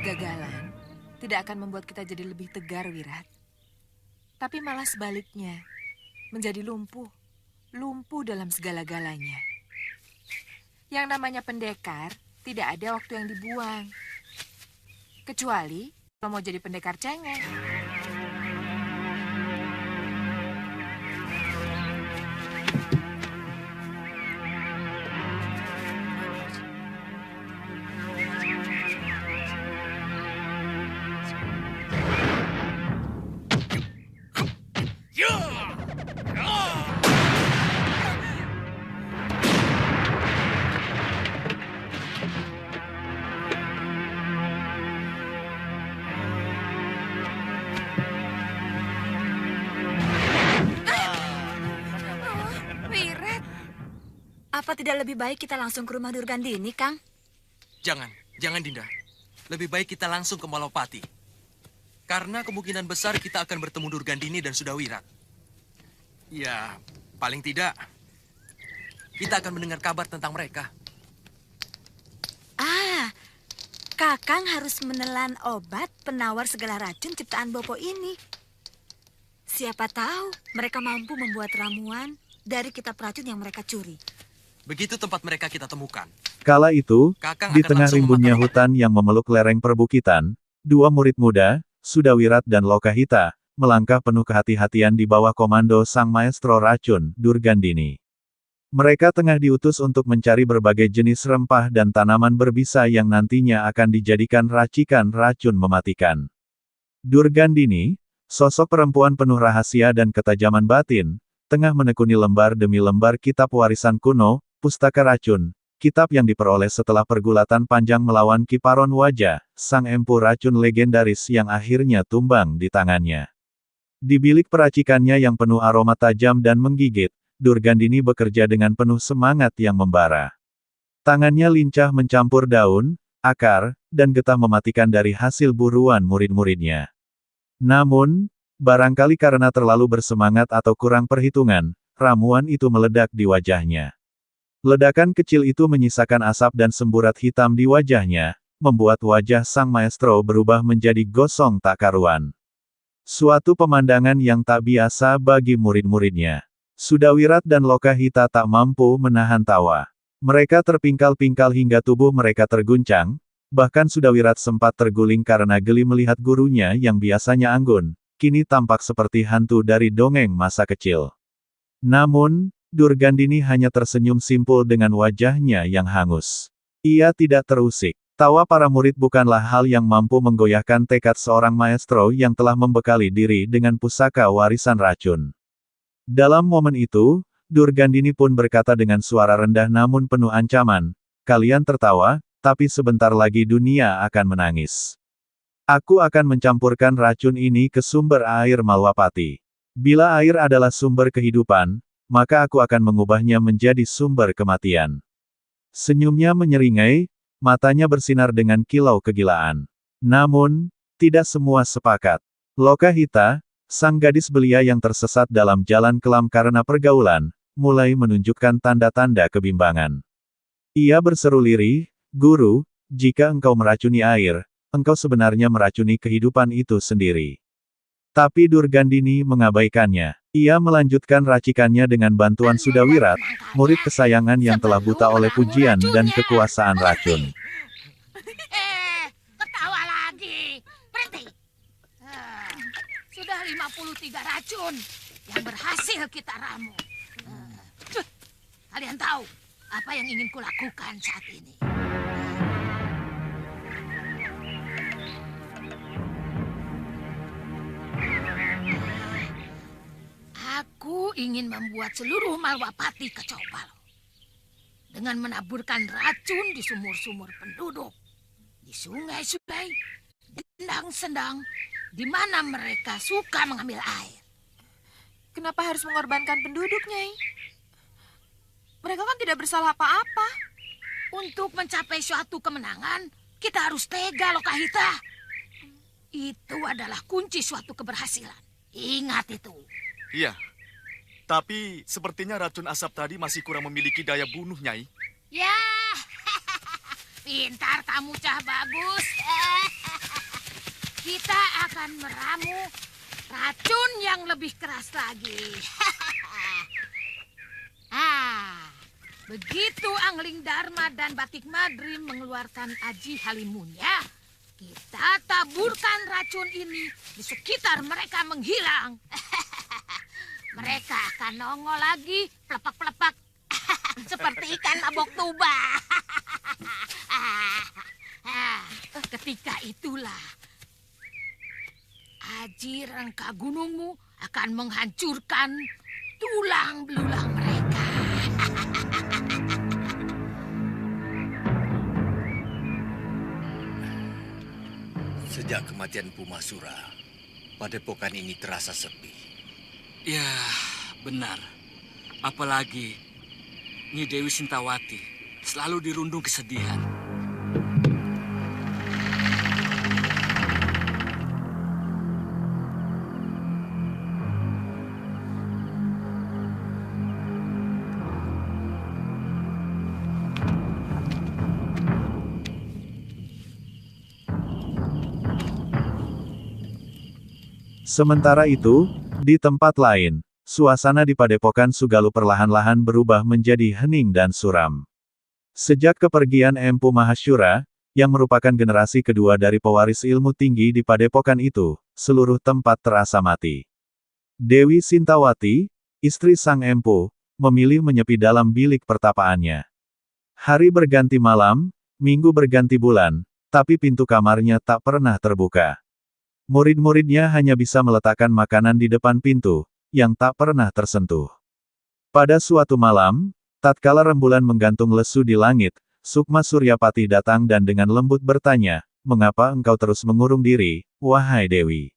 Kegagalan tidak akan membuat kita jadi lebih tegar, Wirat. Tapi malah sebaliknya, menjadi lumpuh. Lumpuh dalam segala-galanya. Yang namanya pendekar, tidak ada waktu yang dibuang. Kecuali kalau mau jadi pendekar cengeng. Apa tidak lebih baik kita langsung ke rumah Durgandini, Kang? Jangan Dinda. Lebih baik kita langsung ke Malawapati. Karena kemungkinan besar kita akan bertemu Durgandini dan Sudawirat. Ya, paling tidak kita akan mendengar kabar tentang mereka. Kakang harus menelan obat penawar segala racun ciptaan Bopo ini. Siapa tahu mereka mampu membuat ramuan dari kitab racun yang mereka curi. Begitu tempat mereka kita temukan. Kala itu, Kakang di akan tengah langsung rimbunnya memakan. hutan yang memeluk lereng perbukitan, dua murid muda, Sudawirat dan Lokahita, melangkah penuh kehati-hatian di bawah komando sang maestro racun, Durgandini. Mereka tengah diutus untuk mencari berbagai jenis rempah dan tanaman berbisa yang nantinya akan dijadikan racikan racun mematikan. Durgandini, sosok perempuan penuh rahasia dan ketajaman batin, tengah menekuni lembar demi lembar kitab warisan kuno, Pustaka Racun, kitab yang diperoleh setelah pergulatan panjang melawan Kiparon Wajah, sang empu racun legendaris yang akhirnya tumbang di tangannya. Di bilik peracikannya yang penuh aroma tajam dan menggigit, Durgandini bekerja dengan penuh semangat yang membara. Tangannya lincah mencampur daun, akar, dan getah mematikan dari hasil buruan murid-muridnya. Namun, barangkali karena terlalu bersemangat atau kurang perhitungan, ramuan itu meledak di wajahnya. Ledakan kecil itu menyisakan asap dan semburat hitam di wajahnya, membuat wajah sang maestro berubah menjadi gosong tak karuan. Suatu pemandangan yang tak biasa bagi murid-muridnya. Sudawirat dan Lokahita tak mampu menahan tawa. Mereka terpingkal-pingkal hingga tubuh mereka terguncang, bahkan Sudawirat sempat terguling karena geli melihat gurunya yang biasanya anggun, kini tampak seperti hantu dari dongeng masa kecil. Namun, Durgandini hanya tersenyum simpul dengan wajahnya yang hangus. Ia tidak terusik. Tawa para murid bukanlah hal yang mampu menggoyahkan tekad seorang maestro yang telah membekali diri dengan pusaka warisan racun. Dalam momen itu, Durgandini pun berkata dengan suara rendah namun penuh ancaman, "Kalian tertawa, tapi sebentar lagi dunia akan menangis. Aku akan mencampurkan racun ini ke sumber air Malwapati. Bila air adalah sumber kehidupan, maka aku akan mengubahnya menjadi sumber kematian." Senyumnya menyeringai, matanya bersinar dengan kilau kegilaan. Namun, tidak semua sepakat. Lokahita, sang gadis belia yang tersesat dalam jalan kelam karena pergaulan, mulai menunjukkan tanda-tanda kebimbangan. Ia berseru lirih, "Guru, jika engkau meracuni air, engkau sebenarnya meracuni kehidupan itu sendiri." Tapi Durgandini mengabaikannya. Ia melanjutkan racikannya dengan bantuan Sudawirat, murid kesayangan yang telah buta oleh pujian dan kekuasaan racun. Ketawa lagi. Berhenti. Sudah 53 racun yang berhasil kita ramu. Kalian tahu apa yang ingin kulakukan saat ini? Aku ingin membuat seluruh Malwapati kacau balau. Dengan menaburkan racun di sumur-sumur penduduk, di sungai-sungai, di sendang-sendang, di mana mereka suka mengambil air. Kenapa harus mengorbankan penduduk, Nyai? Mereka kan tidak bersalah apa-apa. Untuk mencapai suatu kemenangan, kita harus tega, Lokahita. Itu adalah kunci suatu keberhasilan. Ingat itu. Iya, tapi sepertinya racun asap tadi masih kurang memiliki daya bunuh, Nyai. Ya, pintar kamu, Cah Bagus. kita akan meramu racun yang lebih keras lagi. Begitu Angling Dharma dan Batik Madrim mengeluarkan Aji Halimunnya, kita taburkan racun ini di sekitar mereka menghilang. Mereka akan nongol lagi, pelepak-pelepak, seperti ikan mabok tuba. Ketika itulah Aji Rengka Gunungmu akan menghancurkan tulang belulang mereka. Sejak kematian Pumasura, padepokan ini terasa sepi. Ya, benar. Apalagi Nyi Dewi Sintawati selalu dirundung kesedihan. Sementara itu, di tempat lain, suasana di Padepokan Sugalu perlahan-lahan berubah menjadi hening dan suram. Sejak kepergian Empu Mahasyura, yang merupakan generasi kedua dari pewaris ilmu tinggi di Padepokan itu, seluruh tempat terasa mati. Dewi Sintawati, istri sang Empu, memilih menyepi dalam bilik pertapaannya. Hari berganti malam, minggu berganti bulan, tapi pintu kamarnya tak pernah terbuka. Murid-muridnya hanya bisa meletakkan makanan di depan pintu, yang tak pernah tersentuh. Pada suatu malam, tatkala rembulan menggantung lesu di langit, Sukma Suryapati datang dan dengan lembut bertanya, "Mengapa engkau terus mengurung diri, wahai Dewi?"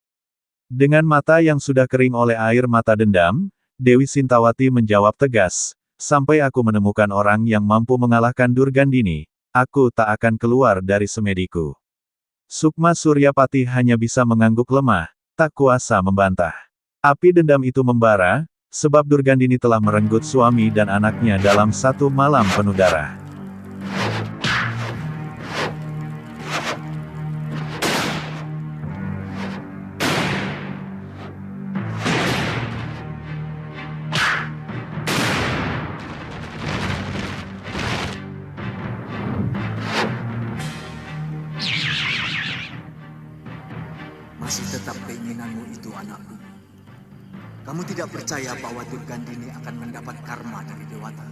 Dengan mata yang sudah kering oleh air mata dendam, Dewi Sintawati menjawab tegas, "Sampai aku menemukan orang yang mampu mengalahkan Durgandini, aku tak akan keluar dari semediku." Sukma Suryapati hanya bisa mengangguk lemah, tak kuasa membantah. Api dendam itu membara, sebab Durgandini telah merenggut suami dan anaknya dalam satu malam penuh darah. Masih tetap keinginanmu itu, anakku. Kamu tidak percaya bahwa Durgandini akan mendapat karma dari Dewata?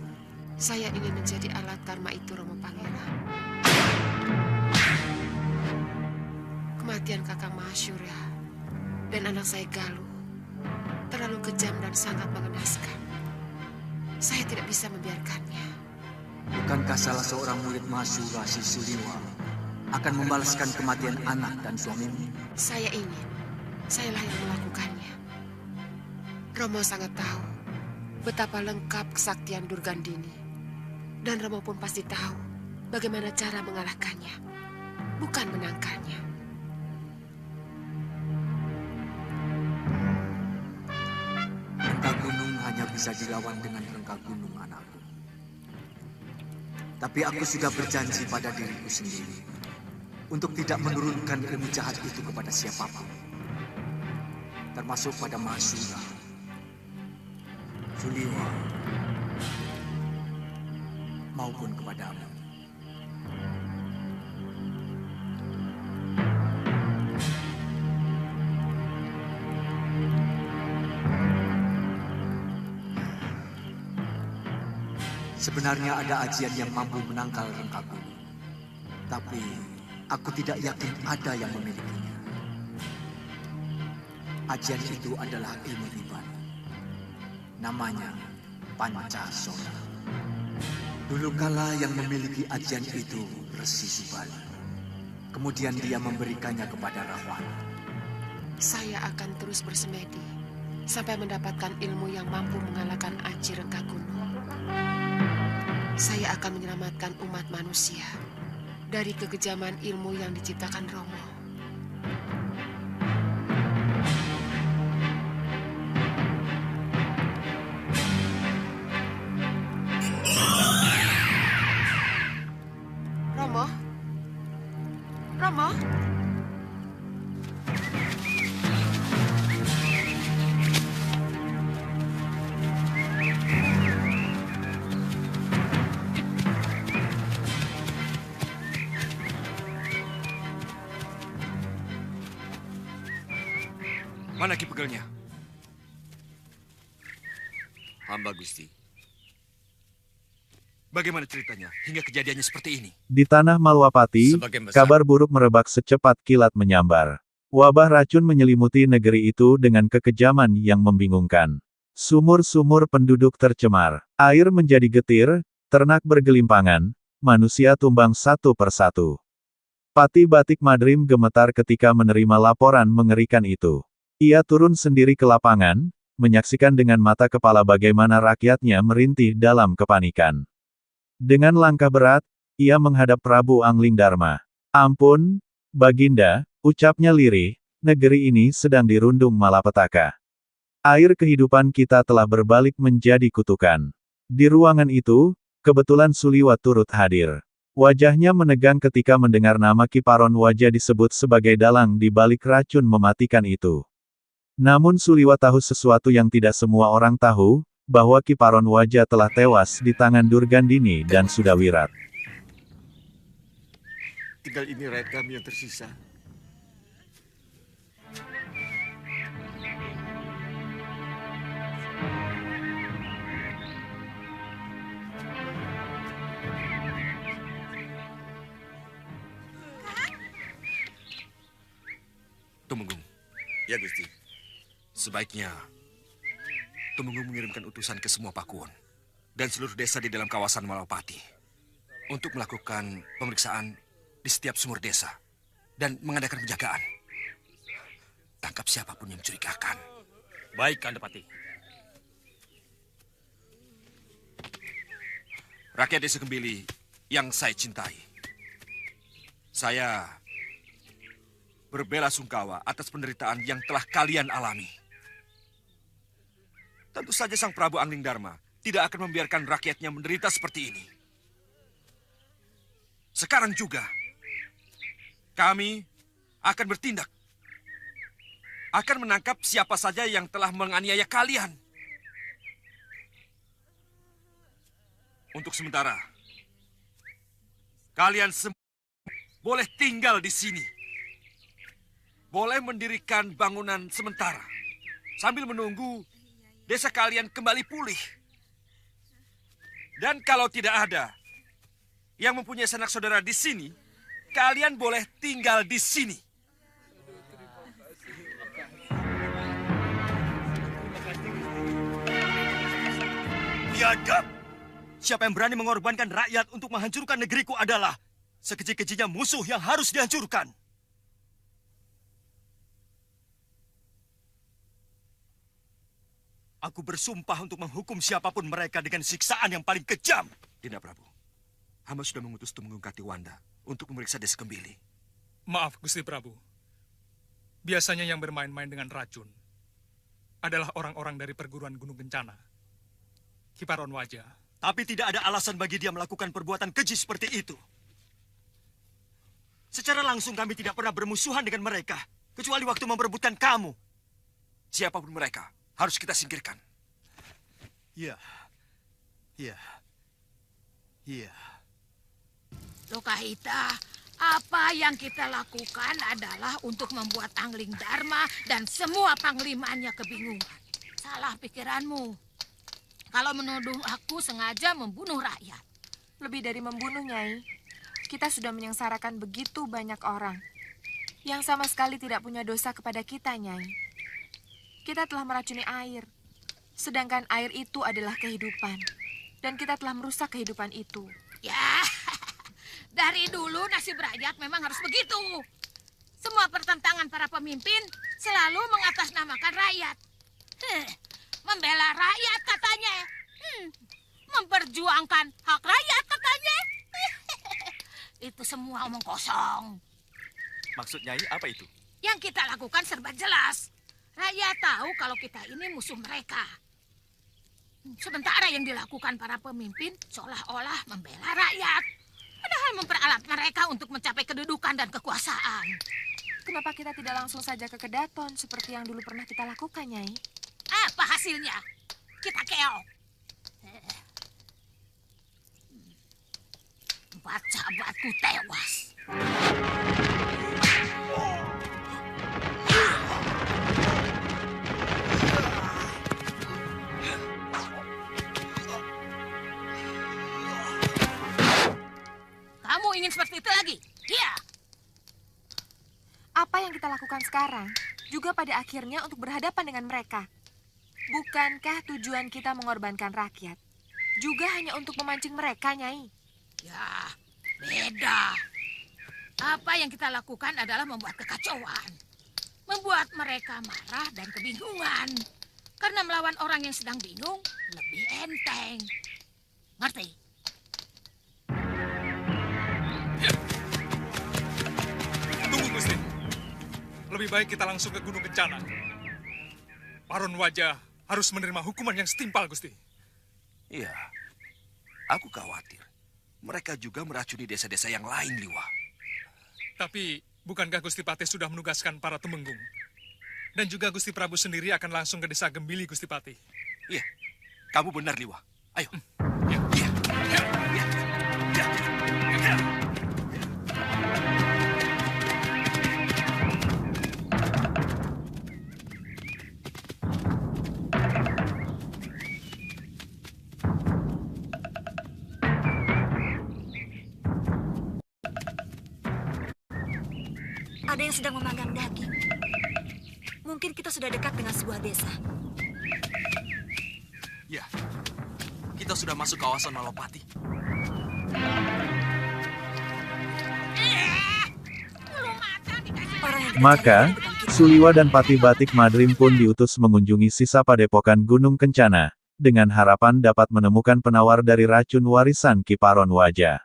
Saya ingin menjadi alat karma itu, Romo Pangeran. Kematian Kakang Mahasyura dan anak saya Galuh terlalu kejam dan sangat mengenaskan. Saya tidak bisa membiarkannya. Bukankah salah seorang murid Mahasyura, si Suliwa, akan membalaskan kematian anak dan suamimu? Saya ingin. Sayalah yang melakukannya. Romo sangat tahu betapa lengkap kesaktian Durgandini. Dan Romo pun pasti tahu bagaimana cara mengalahkannya, bukan menangkannya. Rengka Gunung hanya bisa dilawan dengan Rengka Gunung, anakku. Tapi aku sudah berjanji pada diriku sendiri untuk tidak menurunkan ilmu jahat itu kepada siapapun, termasuk pada Mahasyura, Suliwa, maupun kepadamu. Sebenarnya ada ajian yang mampu menangkal Rengka Gunung, tapi aku tidak yakin ada yang memilikinya. Ajian itu adalah ilmu ribat. Namanya Pancasona. Dulu kala yang memiliki ajian itu Resi Subali. Kemudian dia memberikannya kepada Rahwana. Saya akan terus bersemedi sampai mendapatkan ilmu yang mampu mengalahkan Aji Rengka Gunung. Saya akan menyelamatkan umat manusia dari kekejaman ilmu yang diciptakan Romo. Romo? Romo? Mana Ki Pegelnya? Hamba Gusti. Bagaimana ceritanya hingga kejadiannya seperti ini? Di tanah Malwapati, Sebagian besar kabar buruk merebak secepat kilat menyambar. Wabah racun menyelimuti negeri itu dengan kekejaman yang membingungkan. Sumur-sumur penduduk tercemar, air menjadi getir, ternak bergelimpangan, manusia tumbang satu persatu. Pati Batik Madrim gemetar ketika menerima laporan mengerikan itu. Ia turun sendiri ke lapangan, menyaksikan dengan mata kepala bagaimana rakyatnya merintih dalam kepanikan. Dengan langkah berat, ia menghadap Prabu Anglingdarma. "Ampun, Baginda," ucapnya lirih, "negeri ini sedang dirundung malapetaka. Air kehidupan kita telah berbalik menjadi kutukan." Di ruangan itu, kebetulan Suliwa turut hadir. Wajahnya menegang ketika mendengar nama Kiparon Wajah disebut sebagai dalang di balik racun mematikan itu. Namun Suliwa tahu sesuatu yang tidak semua orang tahu, bahwa Kiparon Wajah telah tewas di tangan Durgandini dan Sudawirat. Tinggal ini rakyat kami yang tersisa. Tumenggung, Ya Gusti. sebaiknya Tumenggung mengirimkan utusan ke semua pakuwon dan seluruh desa di dalam kawasan Malawapati untuk melakukan pemeriksaan di setiap sumur desa dan mengadakan penjagaan. Tangkap siapapun yang mencurigakan. Baik, Kandapati. Rakyat Desa Kembili yang saya cintai, saya berbela-sungkawa atas penderitaan yang telah kalian alami. Tentu saja Sang Prabu Anglingdarma tidak akan membiarkan rakyatnya menderita seperti ini. Sekarang juga, kami akan bertindak. Akan menangkap siapa saja yang telah menganiaya kalian. Untuk sementara, kalian semua boleh tinggal di sini. Boleh mendirikan bangunan sementara sambil menunggu desa kalian kembali pulih. Dan kalau tidak ada yang mempunyai sanak saudara di sini, kalian boleh tinggal di sini. Biadab! Siapa yang berani mengorbankan rakyat untuk menghancurkan negeriku adalah sekeji-kejinya musuh yang harus dihancurkan. Aku bersumpah untuk menghukum siapapun mereka dengan siksaan yang paling kejam. Dinda Prabu, hamba sudah mengutus Tumenggung Katiwanda untuk memeriksa Desa Kembili. Maaf, Gusti Prabu. Biasanya yang bermain-main dengan racun adalah orang-orang dari perguruan Gunung Kencana. Kiparon Wajah. Tapi tidak ada alasan bagi dia melakukan perbuatan keji seperti itu. Secara langsung kami tidak pernah bermusuhan dengan mereka, kecuali waktu memperebutkan kamu. Siapapun mereka, harus kita singkirkan. Iya. Iya. Iya. Lokahita, apa yang kita lakukan adalah untuk membuat Anglingdarma dan semua panglimanya kebingungan. Salah pikiranmu. Kalau menuduh aku sengaja membunuh rakyat. Lebih dari membunuh, Nyai. Kita sudah menyengsarakan begitu banyak orang yang sama sekali tidak punya dosa kepada kita, Nyai. Kita telah meracuni air, sedangkan air itu adalah kehidupan. Dan kita telah merusak kehidupan itu. Ya, dari dulu nasib rakyat memang harus begitu. Semua pertentangan para pemimpin selalu mengatasnamakan rakyat. Membela rakyat katanya. Memperjuangkan hak rakyat katanya. Itu semua omong kosong. Maksud Nyai apa itu? Yang kita lakukan serba jelas. Rakyat tahu kalau kita ini musuh mereka. Sementara yang dilakukan para pemimpin seolah-olah membela rakyat. Padahal memperalat mereka untuk mencapai kedudukan dan kekuasaan. Kenapa kita tidak langsung saja ke Kedaton seperti yang dulu pernah kita lakukan, Nyai? Apa hasilnya? Kita keok. 4 sahabatku tewas. ingin seperti itu lagi? Iya. Apa yang kita lakukan sekarang juga pada akhirnya untuk berhadapan dengan mereka. Bukankah tujuan kita mengorbankan rakyat juga hanya untuk memancing mereka, Nyai? Ya, beda. Apa yang kita lakukan adalah membuat kekacauan. Membuat mereka marah dan kebingungan. Karena melawan orang yang sedang bingung lebih enteng. Ngerti? Tunggu, Gusti. Lebih baik kita langsung ke Gunung Kencana. Paron Wajah harus menerima hukuman yang setimpal, Gusti. Iya, aku khawatir. Mereka juga meracuni desa-desa yang lain, Liwa. Tapi, bukankah Gusti Patih sudah menugaskan para temenggung? Dan juga Gusti Prabu sendiri akan langsung ke desa Gembili, Gusti Patih. Iya, kamu benar, Liwa. Ayo. Ya. Iya. Iya. Iya. Iya. Iya. Ada yang sedang memanggang daging. Mungkin kita sudah dekat dengan sebuah desa. Ya, kita sudah masuk kawasan Malopati. Orang yang Maka, Suliwa dan Pati Batik Madrim pun diutus mengunjungi sisa padepokan Gunung Kencana, dengan harapan dapat menemukan penawar dari racun warisan Ki Paron Wajah.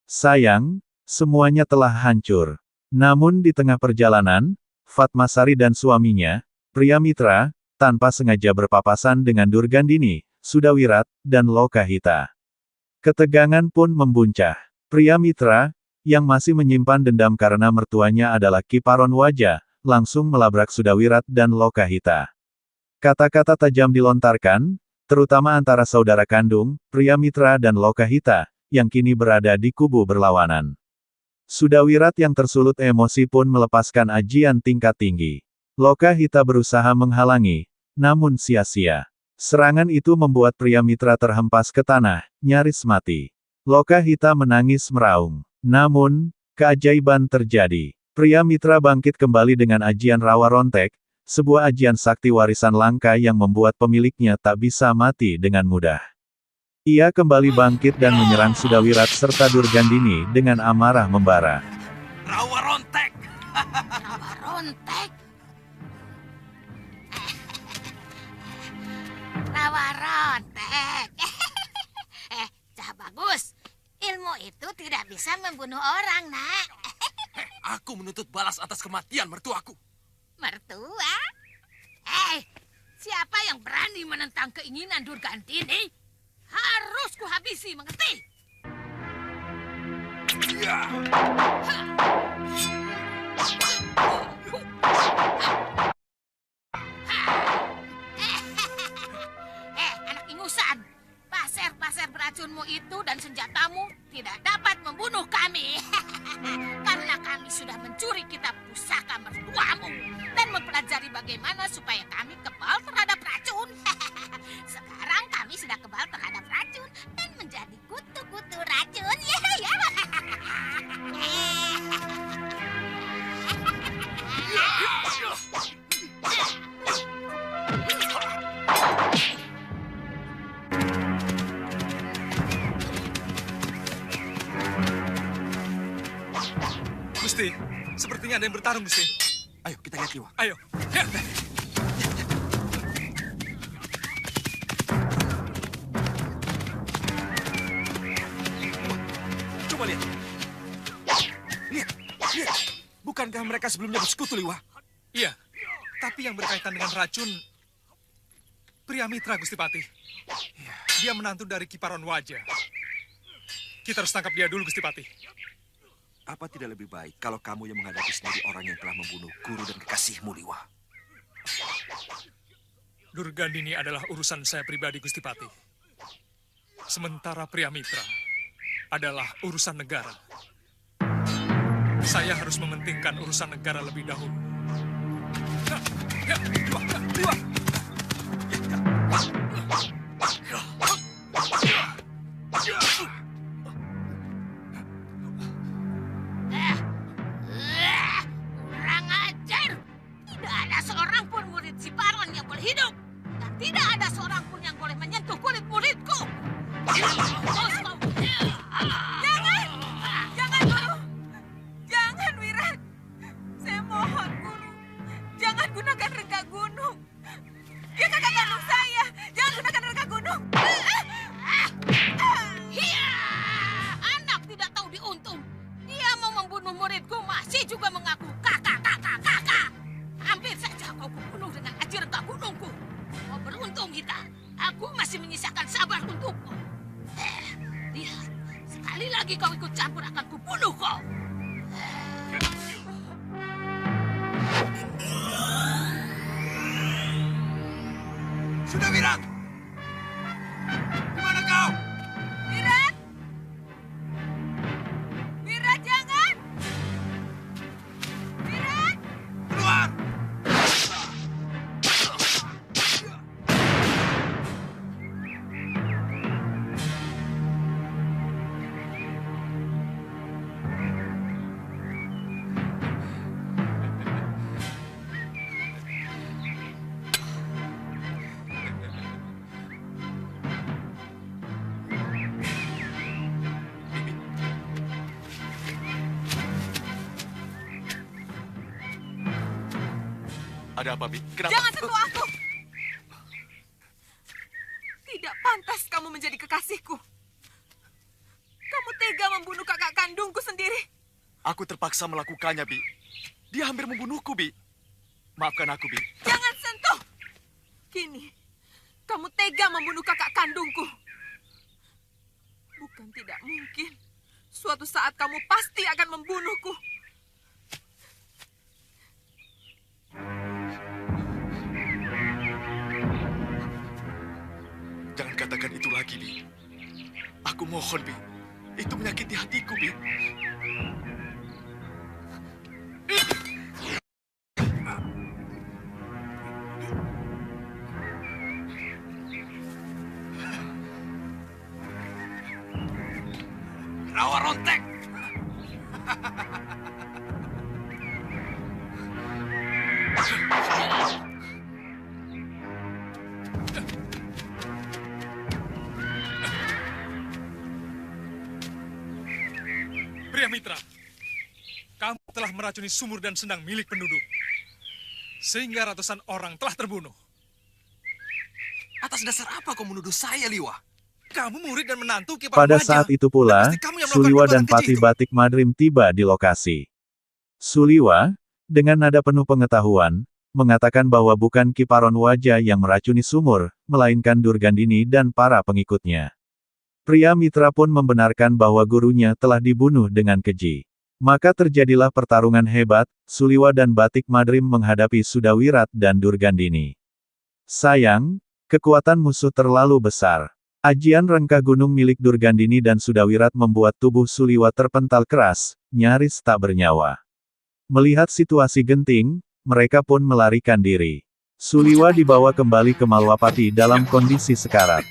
Sayang, semuanya telah hancur. Namun di tengah perjalanan, Fatmasari dan suaminya, Pria Mitra, tanpa sengaja berpapasan dengan Durgandini, Sudawirat, dan Lokahita. Ketegangan pun membuncah. Pria Mitra, yang masih menyimpan dendam karena mertuanya adalah Ki Paron Wajah, langsung melabrak Sudawirat dan Lokahita. Kata-kata tajam dilontarkan, terutama antara saudara kandung, Pria Mitra dan Lokahita, yang kini berada di kubu berlawanan. Sudawirat yang tersulut emosi pun melepaskan ajian tingkat tinggi. Lokahita berusaha menghalangi, namun sia-sia. Serangan itu membuat Pria Mitra terhempas ke tanah, nyaris mati. Lokahita menangis meraung. Namun, keajaiban terjadi. Pria Mitra bangkit kembali dengan ajian Rawa Rontek, sebuah ajian sakti warisan langka yang membuat pemiliknya tak bisa mati dengan mudah. Ia kembali bangkit dan menyerang Sudawirat serta Durgandini dengan amarah membara. Rawa Rontek! Rawa Rontek. Rawa Rontek. Cah bagus. Ilmu itu tidak bisa membunuh orang, Nak. Aku menuntut balas atas kematian mertuaku. Mertua? Siapa yang berani menentang keinginan Durgandini? Harus kuhabisi, mengerti? Ya. Anak ingusan. Pasir-pasir beracunmu itu dan senjatamu tidak dapat membunuh kami. Karena kami sudah mencuri kitab pusaka mertuamu dan mempelajari bagaimana supaya kami kebal terhadap racun. Sekarang kami sudah kebal terhadap racun dan menjadi kutu-kutu racun. Gusti, sepertinya ada yang bertarung, Gusti. Ayo, kita lihat, Liwa. Ayo. Ya. Coba lihat. Lihat, lihat. Bukankah mereka sebelumnya bersekutu, Liwa? Iya, tapi yang berkaitan dengan racun, Pria Mitra, Gusti Patih. Dia menantu dari Ki Paron Wajah. Kita harus tangkap dia dulu, Gusti Patih. Apa tidak lebih baik kalau kamu yang menghadapi sendiri orang yang telah membunuh guru dan kekasihmu, Liwa? Durgandini adalah urusan saya pribadi, Gusti Patih. Sementara Pria Mitra adalah urusan negara. Saya harus mementingkan urusan negara lebih dahulu. Liwa! seorang pun yang boleh menyentuh kulit muridku. Jangan! Jangan, Guru! Jangan, Wirat! Saya mohon, Guru. Jangan gunakan rengga gunung. Dia kakak kandung saya. Jangan gunakan rengga gunung. Hiya! Anak tidak tahu diuntung. Dia mau membunuh muridku masih juga mengaku kakak. Hampir saja kau kubunuh dengan aji rengga gunungku. Kau beruntung, Hita. Aku masih menyisakan sabar untukmu. Lihat, sekali lagi kau ikut campur akan kubunuh kau. Sudah, Wirat! Di mana kau? Wirat! Wirat, jangan! Wirat! Keluar! Ada apa, Bi? Kenapa? Jangan sentuh aku! Tidak pantas kamu menjadi kekasihku. Kamu tega membunuh kakak kandungku sendiri. Aku terpaksa melakukannya, Bi. Dia hampir membunuhku, Bi. Maafkan aku, Bi. Jangan sentuh! Kini, kamu tega membunuh kakak kandungku. Bukan tidak mungkin. Suatu saat kamu pasti akan membunuhku. Jangan katakan itu lagi, Bi. Aku mohon, Bi. Itu menyakiti hatiku, Bi. Rawa rontek! Pria Mitra, kamu telah meracuni sumur dan sendang milik penduduk. Sehingga ratusan orang telah terbunuh. Atas dasar apa kau menuduh saya, Liwa? Kamu murid dan menantu Ki Pada Parwaja. saat itu pula, Dan pasti kamu yang melakukan Suliwa dan perbuatan keji Patih itu. Batik Madrim tiba di lokasi. Suliwa, dengan nada penuh pengetahuan, mengatakan bahwa bukan Ki Parwaja yang meracuni sumur, melainkan Durgandini dan para pengikutnya. Pria Mitra pun membenarkan bahwa gurunya telah dibunuh dengan keji. Maka terjadilah pertarungan hebat, Suliwa dan Batik Madrim menghadapi Sudawirat dan Durgandini. Sayang, kekuatan musuh terlalu besar. Ajian rengkah gunung milik Durgandini dan Sudawirat membuat tubuh Suliwa terpental keras, nyaris tak bernyawa. Melihat situasi genting, mereka pun melarikan diri. Suliwa dibawa kembali ke Malwapati dalam kondisi sekarat.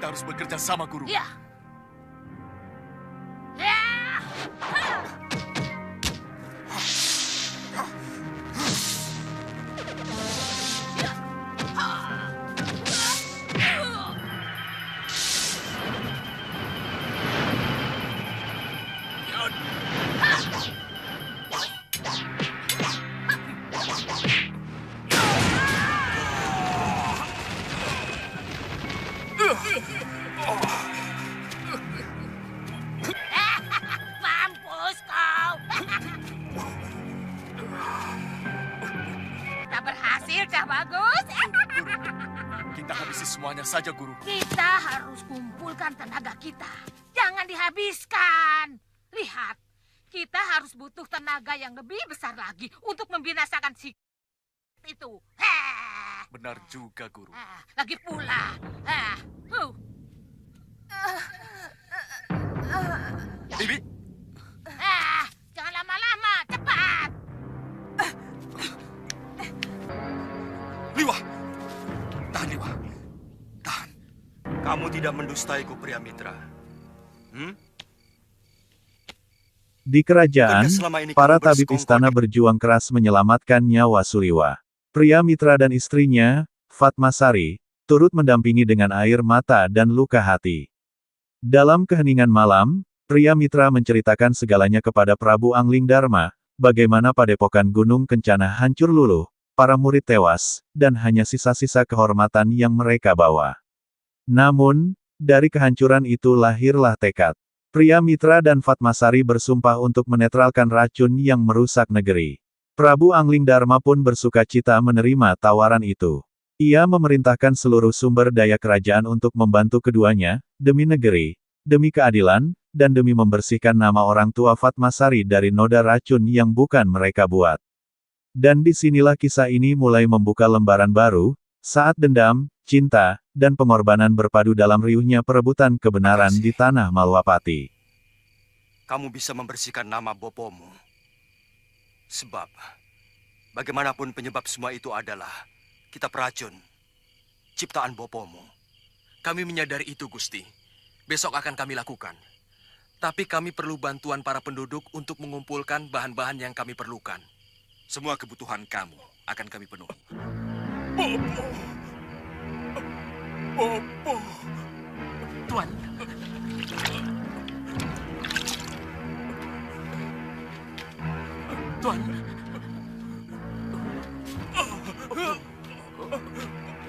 Kita harus bekerja sama, Guru. Ya. Ya. Mampus kau. Kita berhasil, Cah Bagus. Kita habisi semuanya saja, Guru. Kita harus kumpulkan tenaga kita. Jangan dihabiskan. Lihat, kita harus butuh tenaga yang lebih besar lagi untuk membinasakan si itu. Benar juga, Guru. Lagi pula. Bibi, Jangan lama-lama, cepat. Liwa! Tahan, Liwa. Tahan. kamu tidak mendustaiku, Priamitra. Di kerajaan, Bukankah selama ini para kamu tabib bersekongkol istana berjuang keras menyelamatkan nyawa Suliwa. Priamitra dan istrinya, Fatmasari, turut mendampingi dengan air mata dan luka hati. Dalam keheningan malam, Priamitra menceritakan segalanya kepada Prabu Anglingdarma, bagaimana padepokan Gunung Kencana hancur luluh, para murid tewas, dan hanya sisa-sisa kehormatan yang mereka bawa. Namun, dari kehancuran itu lahirlah tekad. Priamitra dan Fatmasari bersumpah untuk menetralkan racun yang merusak negeri. Prabu Anglingdarma pun bersuka cita menerima tawaran itu. Ia memerintahkan seluruh sumber daya kerajaan untuk membantu keduanya, demi negeri, demi keadilan, dan demi membersihkan nama orang tua Fatmasari dari noda racun yang bukan mereka buat. Dan disinilah kisah ini mulai membuka lembaran baru, saat dendam, cinta, dan pengorbanan berpadu dalam riuhnya perebutan kebenaran di tanah Malwapati. Kamu bisa membersihkan nama bopomu. Sebab, bagaimanapun penyebab semua itu adalah kitab racun, ciptaan bopomu. Kami menyadari itu, Gusti. Besok akan kami lakukan. Tapi kami perlu bantuan para penduduk untuk mengumpulkan bahan-bahan yang kami perlukan. Semua kebutuhan kamu akan kami penuhi. Bopo! Tuan. Tuan.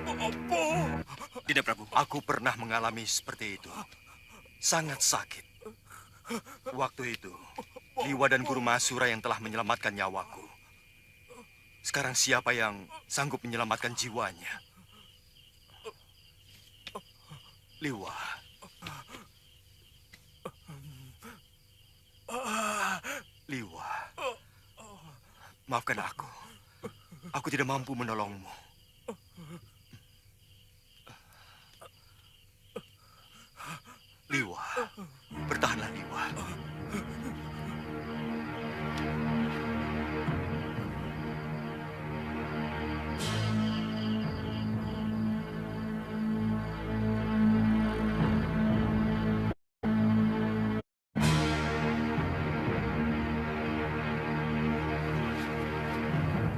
Bopo! Tidak, Prabu. Aku pernah mengalami seperti itu. Sangat sakit. Waktu itu, Liwa dan Guru Masura yang telah menyelamatkan nyawaku. Sekarang siapa yang sanggup menyelamatkan jiwanya? Liwa. Liwa. Maafkan aku. Aku tidak mampu menolongmu. Liwa. Bertahanlah, Liwa.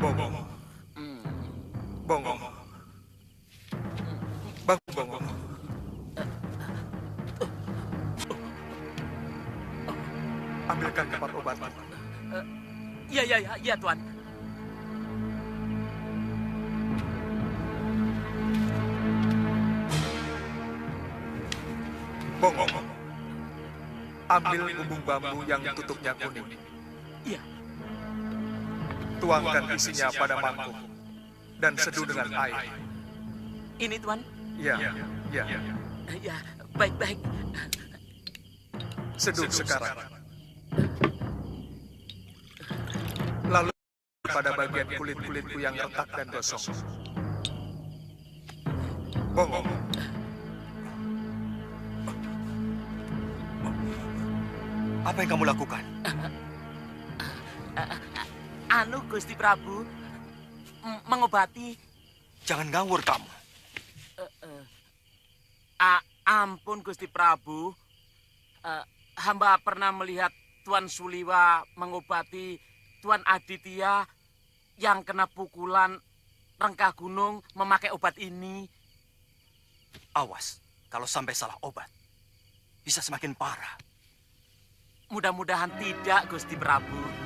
Bongong. Bongong. Bangun, Bongong. Ambilkan tempat obat. Iya, Tuan. Bongong. Ambil bumbung bambu yang tutupnya kuning. Iya. Tuangkan isinya pada mangkuk. Dan seduh dengan air. Ini, Tuan. Ya, ya. Ya, baik-baik. Seduh sekarang. Lalu pada bagian kulit-kulitku yang retak dan gosong. Bongong. Apa yang kamu lakukan? Anu, Gusti Prabu. Mengobati. Jangan ngawur kamu. Ampun Gusti Prabu. Hamba pernah melihat Tuan Suliwa mengobati Tuan Aditya yang kena pukulan rengkah gunung memakai obat ini. Awas, kalau sampai salah obat, bisa semakin parah. Mudah-mudahan tidak, Gusti Prabu.